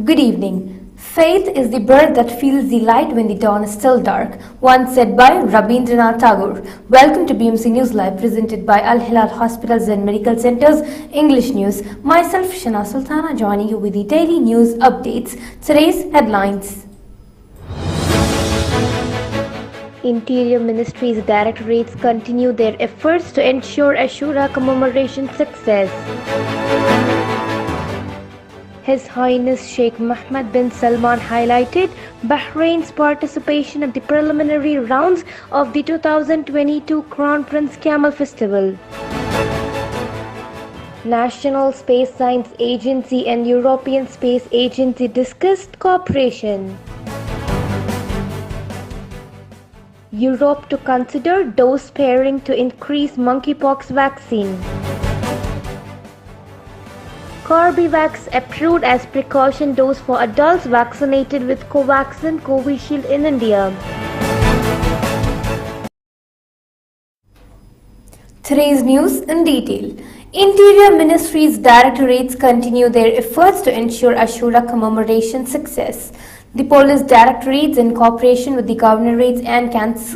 Good evening. Faith is the bird that feels the light when the dawn is still dark, once said by Rabindranath Tagore. Welcome to BMC News Live, presented by Hilal Hospitals and Medical Centers English News. Myself, Shana Sultana, joining you with the daily news updates. Today's headlines. Interior Ministry's directorates continue their efforts to ensure Ashura commemoration success. His Highness Sheikh Mohammed bin Salman highlighted Bahrain's participation at the preliminary rounds of the 2022 Crown Prince Camel Festival. National Space Science Agency and European Space Agency discussed cooperation. Europe to consider dose sparing to increase monkeypox vaccine. Corbevax approved as precaution dose for adults vaccinated with Covaxin Covishield in India. Today's news in detail. Interior Ministry's directorates continue their efforts to ensure Ashura commemoration success. The police directorates, in cooperation with the governorates and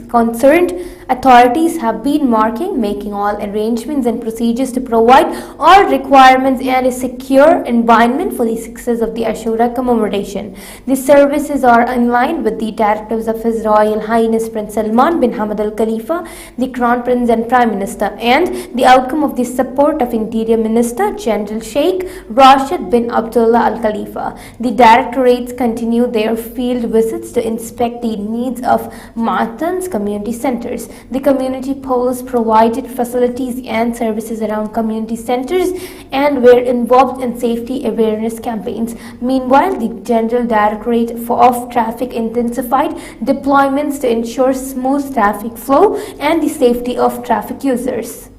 concerned authorities, have been making all arrangements and procedures to provide all requirements and a secure environment for the success of the Ashura commemoration. The services are in line with the directives of His Royal Highness Prince Salman bin Hamad Al Khalifa, the Crown Prince and Prime Minister, and the outcome of the support of Interior Minister General Sheikh Rashid bin Abdullah Al Khalifa. The directorates continue their field visits to inspect the needs of Matan's community centers. The community police provided facilities and services around community centers and were involved in safety awareness campaigns. Meanwhile, the General Directorate of Traffic intensified deployments to ensure smooth traffic flow and the safety of traffic users.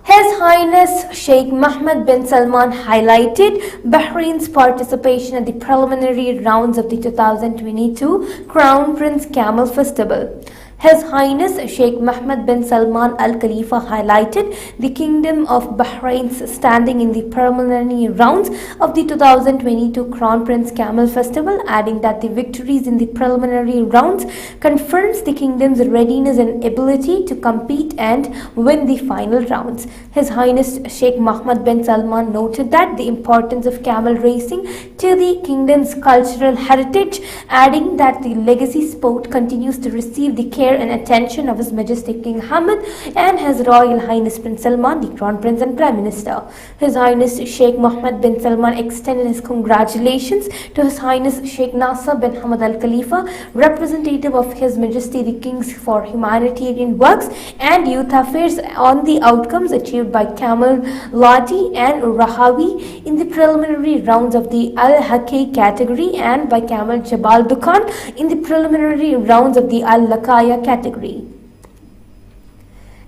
His Highness Sheikh Mohammed bin Salman highlighted Bahrain's participation at the preliminary rounds of the 2022 Crown Prince Camel Festival. His Highness Sheikh Mohammed bin Salman Al Khalifa highlighted the Kingdom of Bahrain's standing in the preliminary rounds of the 2022 Crown Prince Camel Festival, adding that the victories in the preliminary rounds confirms the Kingdom's readiness and ability to compete and win the final rounds. His Highness Sheikh Mohammed bin Salman noted that the importance of camel racing to the Kingdom's cultural heritage, adding that the legacy sport continues to receive the care and attention of His Majesty King Hamad and His Royal Highness Prince Salman, the Crown Prince and Prime Minister. His Highness Sheikh Mohammed bin Salman extended his congratulations to His Highness Sheikh Nasser bin Hamad Al Khalifa, representative of His Majesty the Kings for Humanitarian Works and Youth Affairs, on the outcomes achieved by Camel Lati and Rahawi in the preliminary rounds of the Al-Haqi category and by Camel Jabal Dukan in the preliminary rounds of the Al-Lakaya category.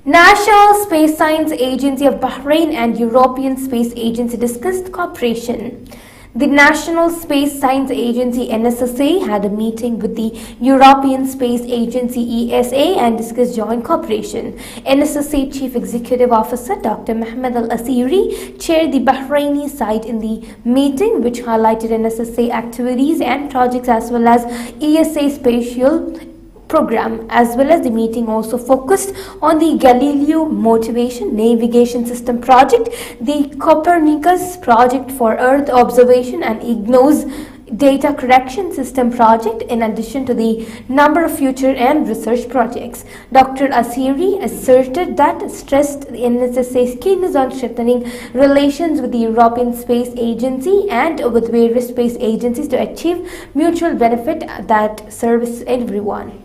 National Space Science Agency of Bahrain and European Space Agency discussed cooperation. The National Space Science Agency NSSA had a meeting with the European Space Agency ESA and discussed joint cooperation. NSSA Chief Executive Officer Dr. Mohammed Al Asiri chaired the Bahraini side in the meeting, which highlighted NSSA activities and projects as well as ESA spatial program. As well as the meeting also focused on the Galileo Motivation Navigation System project, the Copernicus project for Earth observation and IGNOS data correction system project, in addition to the number of future and research projects. Dr. Asiri asserted that stressed the NSSA's keenness on strengthening relations with the European Space Agency and with various space agencies to achieve mutual benefit that serves everyone.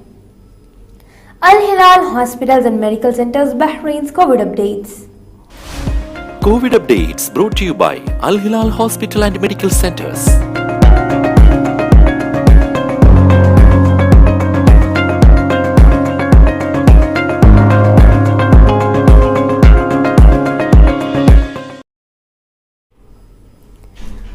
Hilal Hospitals and Medical Centers Bahrain's COVID updates. COVID updates brought to you by Hilal Hospital and Medical Centers.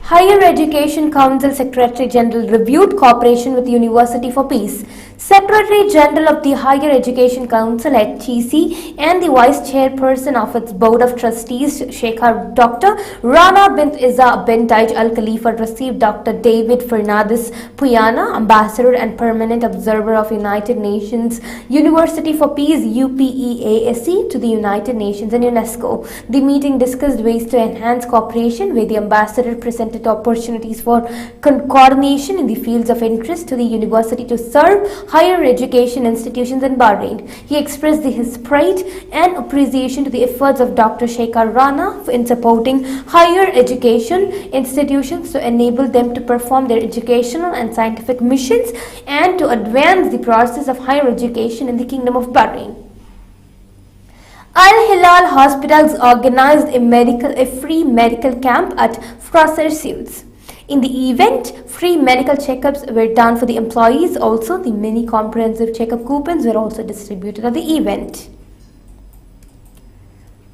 Higher education Education Council Secretary General reviewed cooperation with University for Peace. Secretary General of the Higher Education Council (HEC) and the Vice Chairperson of its Board of Trustees, Dr. Rana bint Isa bin Taij Al Khalifa, received Dr. David Fernandez Puyana, Ambassador and Permanent Observer of United Nations University for Peace (UPEASC) to the United Nations and UNESCO. The meeting discussed ways to enhance cooperation, where the ambassador presented opportunities for coordination in the fields of interest to the university to serve higher education institutions in Bahrain. He expressed his pride and appreciation to the efforts of Dr. Shekhar Rana in supporting higher education institutions to enable them to perform their educational and scientific missions and to advance the process of higher education in the Kingdom of Bahrain. Al Hilal Hospitals organized a free medical camp at Fraser Suits. In the event, free medical checkups were done for the employees. Also, the many comprehensive checkup coupons were also distributed at the event.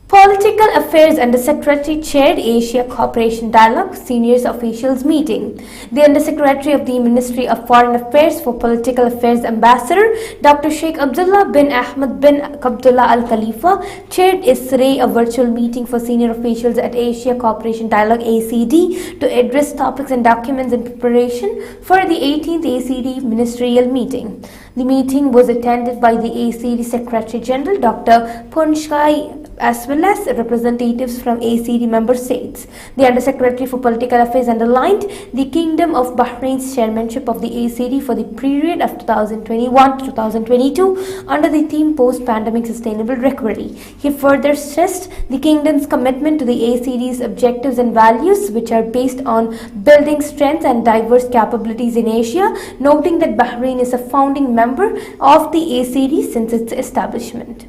Political Affairs Undersecretary chaired Asia Cooperation Dialogue Senior Officials Meeting. The Undersecretary of the Ministry of Foreign Affairs for Political Affairs Ambassador Dr. Sheikh Abdullah bin Ahmed bin Abdullah Al Khalifa chaired ISRAE, a virtual meeting for senior officials at Asia Cooperation Dialogue ACD to address topics and documents in preparation for the 18th ACD ministerial meeting. The meeting was attended by the ACD Secretary General Dr. Punshkai as well as representatives from ACD member states. The Undersecretary for Political Affairs underlined the Kingdom of Bahrain's chairmanship of the ACD for the period of 2021 to 2022 under the theme Post-Pandemic Sustainable Recovery. He further stressed the Kingdom's commitment to the ACD's objectives and values, which are based on building strengths and diverse capabilities in Asia, noting that Bahrain is a founding member of the ACD since its establishment.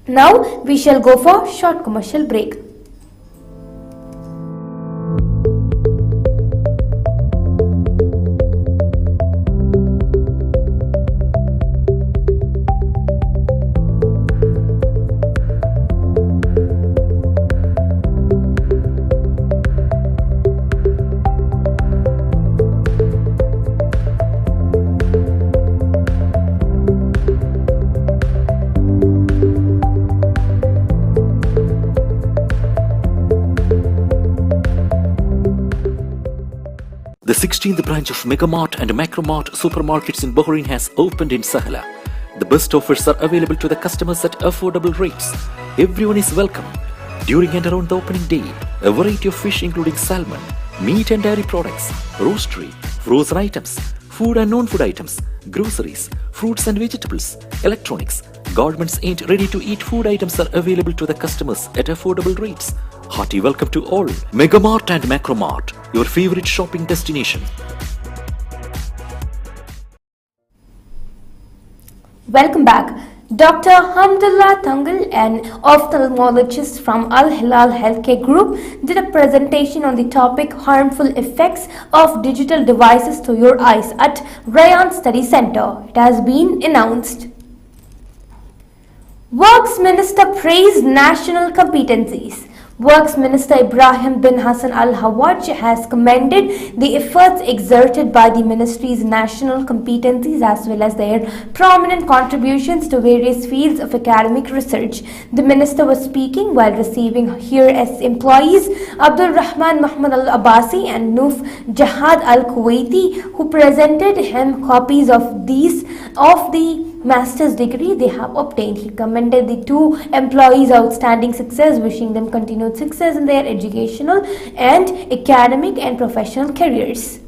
Now we shall go for a short commercial break. The 16th branch of Megamart and Macromart supermarkets in Bahrain has opened in Sahla. The best offers are available to the customers at affordable rates. Everyone is welcome. During and around the opening day, a variety of fish including salmon, meat and dairy products, roastery, frozen items, food and non-food items, groceries, fruits and vegetables, electronics, garments and ready-to-eat food items are available to the customers at affordable rates. Hearty welcome to all. Megamart and Macromart, your favorite shopping destination. Welcome back. Dr. Hamdullah Tangal, an ophthalmologist from Al Hilal Healthcare Group, did a presentation on the topic Harmful Effects of Digital Devices to Your Eyes at Rayan Study Center. It has been announced. Works Minister praised national competencies. Works Minister Ibrahim bin Hassan Al Hawaj has commended the efforts exerted by the ministry's national competencies as well as their prominent contributions to various fields of academic research. The minister was speaking while receiving here as employees Abdul Rahman Muhammad Al Abbasi and Noof Jahad Al Kuwaiti, who presented him copies of the master's degree they have obtained. He commended the two employees' outstanding success, wishing them continued success in their educational and academic and professional careers.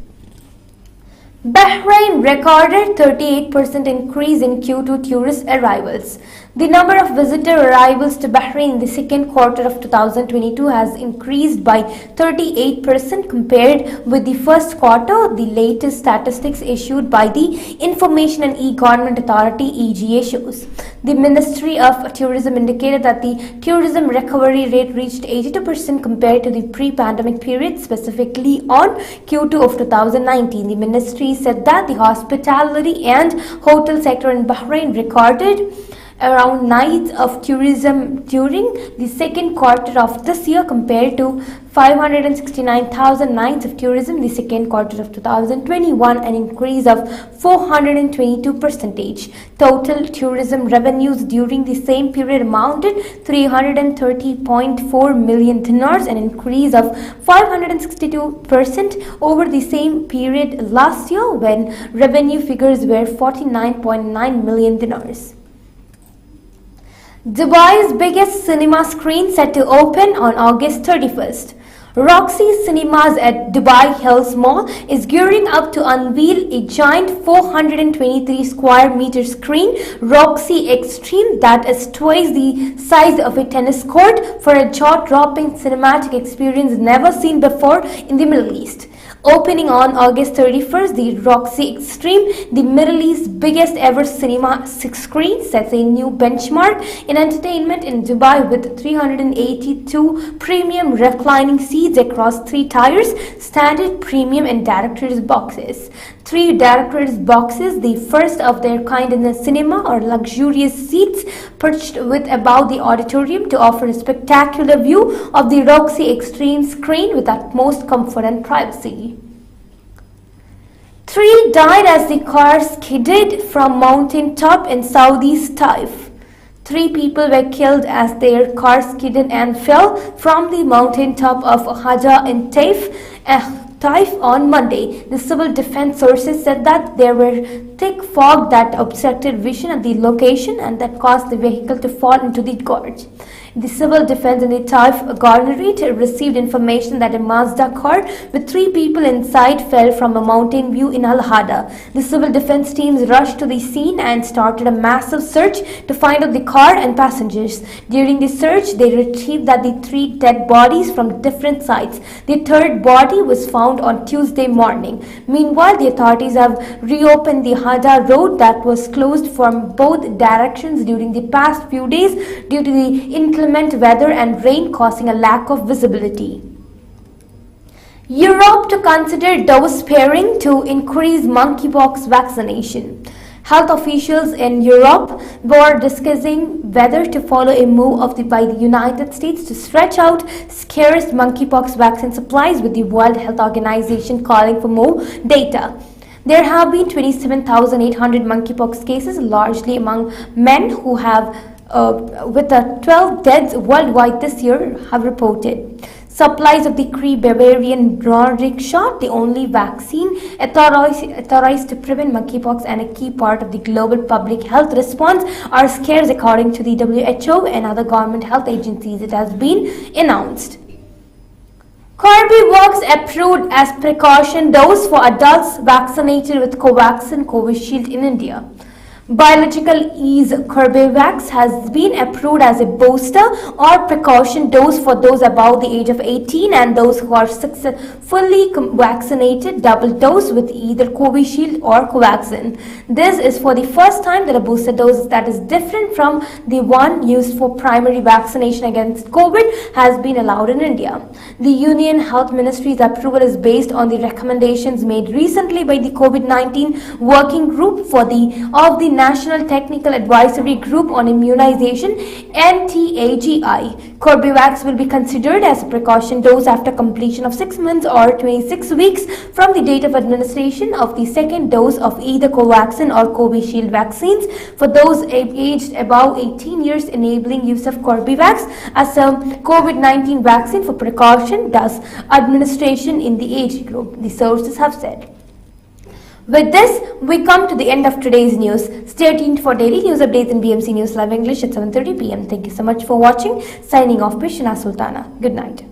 Bahrain recorded 38% increase in Q2 tourist arrivals. The number of visitor arrivals to Bahrain in the second quarter of 2022 has increased by 38% compared with the first quarter, the latest statistics issued by the Information and E-Government Authority (EGA) shows. The Ministry of Tourism indicated that the tourism recovery rate reached 82% compared to the pre-pandemic period, specifically on Q2 of 2019. The ministry said that the hospitality and hotel sector in Bahrain recorded around nights of tourism during the second quarter of this year compared to 569,000 nights of tourism the second quarter of 2021, an increase of 422%. Total tourism revenues during the same period amounted 330.4 million dinars, an increase of 562% over the same period last year when revenue figures were 49.9 million dinars. Dubai's biggest cinema screen set to open on August 31st. Roxy Cinemas at Dubai Hills Mall is gearing up to unveil a giant 423 square meter screen, Roxy Extreme, that is twice the size of a tennis court, for a jaw-dropping cinematic experience never seen before in the Middle East. Opening on August 31st, the Roxy Extreme, the Middle East's biggest ever cinema screen, sets a new benchmark in entertainment in Dubai with 382 premium reclining seats across 3 tiers, standard, premium and director's boxes. 3 director's boxes, the first of their kind in the cinema, are luxurious seats perched with above the auditorium to offer a spectacular view of the Roxy Extreme screen with utmost comfort and privacy. 3 died as the car skidded from mountain top in Saudi's Taif. 3 people were killed as their car skidded and fell from the mountain top of Haja in Taif on Monday. The civil defense sources said that there were thick fog that obstructed vision at the location and that caused the vehicle to fall into the gorge. The civil defense in the Taif Governorate received information that a Mazda car with 3 people inside fell from a mountain view in Al-Hada. The civil defense teams rushed to the scene and started a massive search to find out the car and passengers. During the search, they retrieved the 3 dead bodies from different sites. The 3rd body was found on Tuesday morning. Meanwhile, the authorities have reopened the Hada road that was closed from both directions during the past few days due to the inclement weather and rain causing a lack of visibility. Europe to consider dose sparing to increase monkeypox vaccination. Health officials in Europe were discussing whether to follow a move by the United States to stretch out scarce monkeypox vaccine supplies, with the World Health Organization calling for more data. There have been 27,800 monkeypox cases, largely among men, who have with 12 deaths worldwide this year have reported. Supplies of the Bavarian Nordic shot, the only vaccine authorized to prevent monkeypox and a key part of the global public health response, are scarce, according to the WHO and other government health agencies. It has been announced. Corbevax approved as precaution dose for adults vaccinated with Covaxin Covishield in India. Biological E's Corbevax has been approved as a booster or precaution dose for those above the age of 18 and those who are fully vaccinated double dose with either Covishield or Covaxin. This is for the first time that a booster dose that is different from the one used for primary vaccination against COVID has been allowed in India. The Union Health Ministry's approval is based on the recommendations made recently by the COVID-19 Working Group of the National Technical Advisory Group on Immunization (NTAGI). Corbevax will be considered as a precaution dose after completion of 6 months or 26 weeks from the date of administration of the second dose of either Covaxin or Covishield vaccines for those aged above 18 years, enabling use of Corbevax as a COVID-19 vaccine for precaution dose administration in the age group, the sources have said. With this, we come to the end of today's news. Stay tuned for daily news updates in BMC News Live English at 7:30 p.m. Thank you so much for watching. Signing off, Pishna Sultana. Good night.